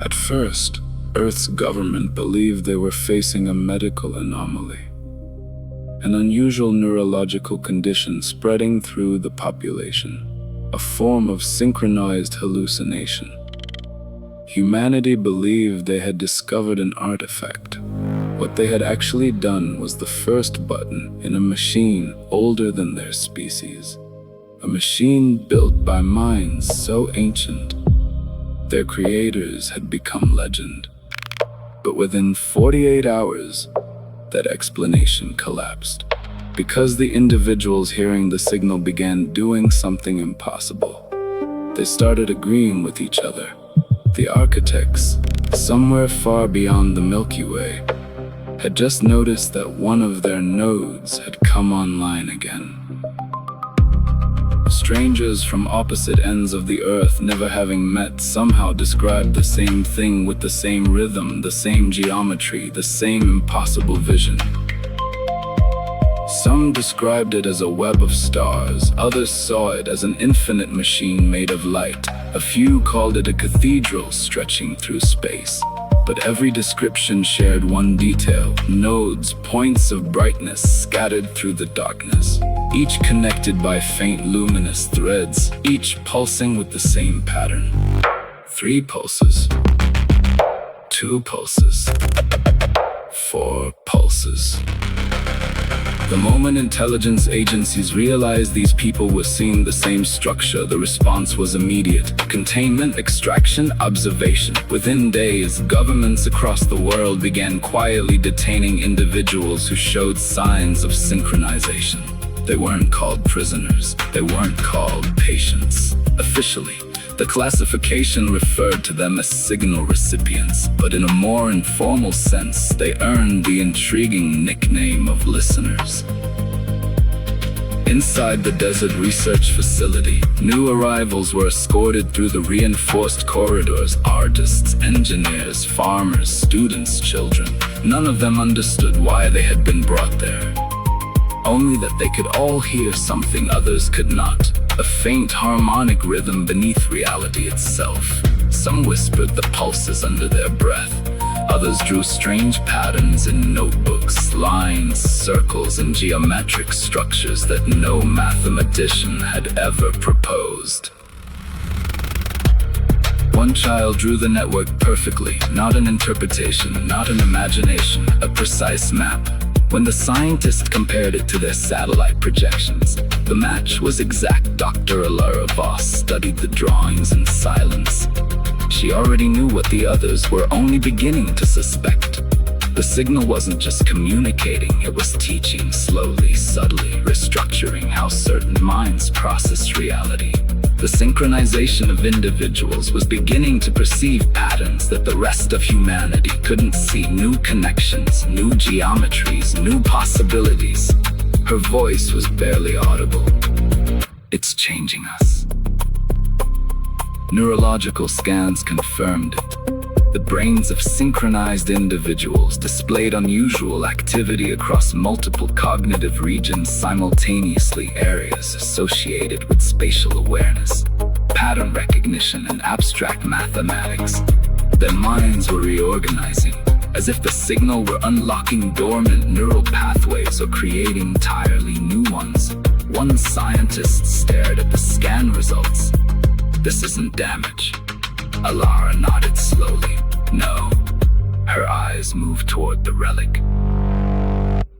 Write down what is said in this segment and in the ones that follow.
At first, Earth's government believed they were facing a medical anomaly, an unusual neurological condition spreading through the population, a form of synchronized hallucination. Humanity believed they had discovered an artifact. What they had actually done was the first button in a machine older than their species, a machine built by minds so ancient their creators had become legend. But within 48 hours, that explanation collapsed, because the individuals hearing the signal began doing something impossible. They started agreeing with each other. The architects, somewhere far beyond the Milky Way, had just noticed that one of their nodes had come online again. Strangers from opposite ends of the earth, never having met, somehow described the same thing with the same rhythm, the same geometry, the same impossible vision. Some described it as a web of stars, others saw it as an infinite machine made of light. A few called it a cathedral stretching through space. But every description shared one detail: nodes, points of brightness scattered through the darkness, each connected by faint luminous threads, each pulsing with the same pattern. 3 pulses, 2 pulses, 4 pulses. The moment intelligence agencies realized these people were seeing the same structure, the response was immediate: containment, extraction, observation. Within days, governments across the world began quietly detaining individuals who showed signs of synchronization. They weren't called prisoners, they weren't called patients. Officially, the classification referred to them as signal recipients, but in a more informal sense, they earned the intriguing nickname of listeners. Inside the desert research facility, new arrivals were escorted through the reinforced corridors: artists, engineers, farmers, students, children. None of them understood why they had been brought there. Only that they could all hear something others could not, a faint harmonic rhythm beneath reality itself. Some whispered the pulses under their breath. Others drew strange patterns in notebooks, lines, circles, and geometric structures that no mathematician had ever proposed. One child drew the network perfectly, not an interpretation, not an imagination, a precise map. When the scientist compared it to their satellite projections, the match was exact. Dr. Alara Voss studied the drawings in silence. She already knew what the others were only beginning to suspect. The signal wasn't just communicating, it was teaching, slowly, subtly, restructuring how certain minds process reality. The synchronization of individuals was beginning to perceive patterns that the rest of humanity couldn't see. New connections, new geometries, new possibilities. Her voice was barely audible. It's changing us. Neurological scans confirmed it. The brains of synchronized individuals displayed unusual activity across multiple cognitive regions simultaneously, areas associated with spatial awareness, pattern recognition, and abstract mathematics. Their minds were reorganizing, as if the signal were unlocking dormant neural pathways or creating entirely new ones. One scientist stared at the scan results. "This isn't damage." Alara nodded slowly. "No." Her eyes moved toward the relic.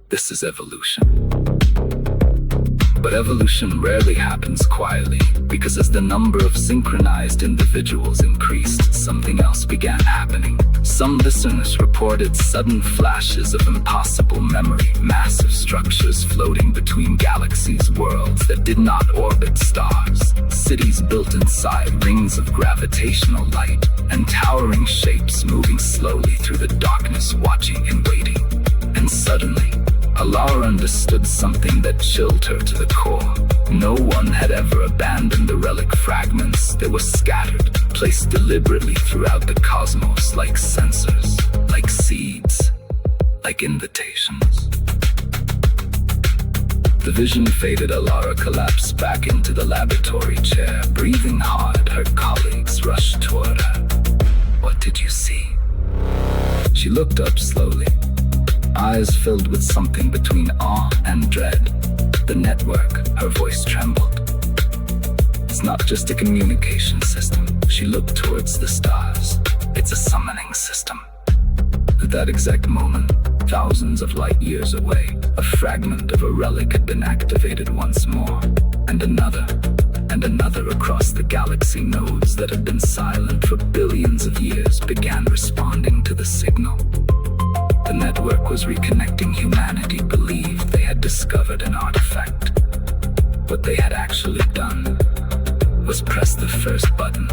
"This is evolution." But evolution rarely happens quietly, because as the number of synchronized individuals increased, something else began happening. Some listeners reported sudden flashes of impossible memory, massive structures floating between galaxies, worlds that did not orbit stars, cities built inside rings of gravitational light, and towering shapes moving slowly through the darkness, watching and waiting. And suddenly, Alara understood something that chilled her to the core. No one had ever abandoned the relic fragments. They were scattered, placed deliberately throughout the cosmos, like sensors, like seeds, like invitations. The vision faded. Alara collapsed back into the laboratory chair, breathing hard. Her colleagues rushed toward her. "What did you see? She looked up slowly, eyes filled with something between awe and dread. The network, her voice trembled. It's not just a communication system. She looked towards the stars. It's a summoning system. At that exact moment, thousands of light years away, a fragment of a relic had been activated once more, and another across the galaxy. Nodes that had been silent for billions of years began responding to the signal. The network was reconnecting. Humanity believed they had discovered an artifact. What they had actually done was press the first button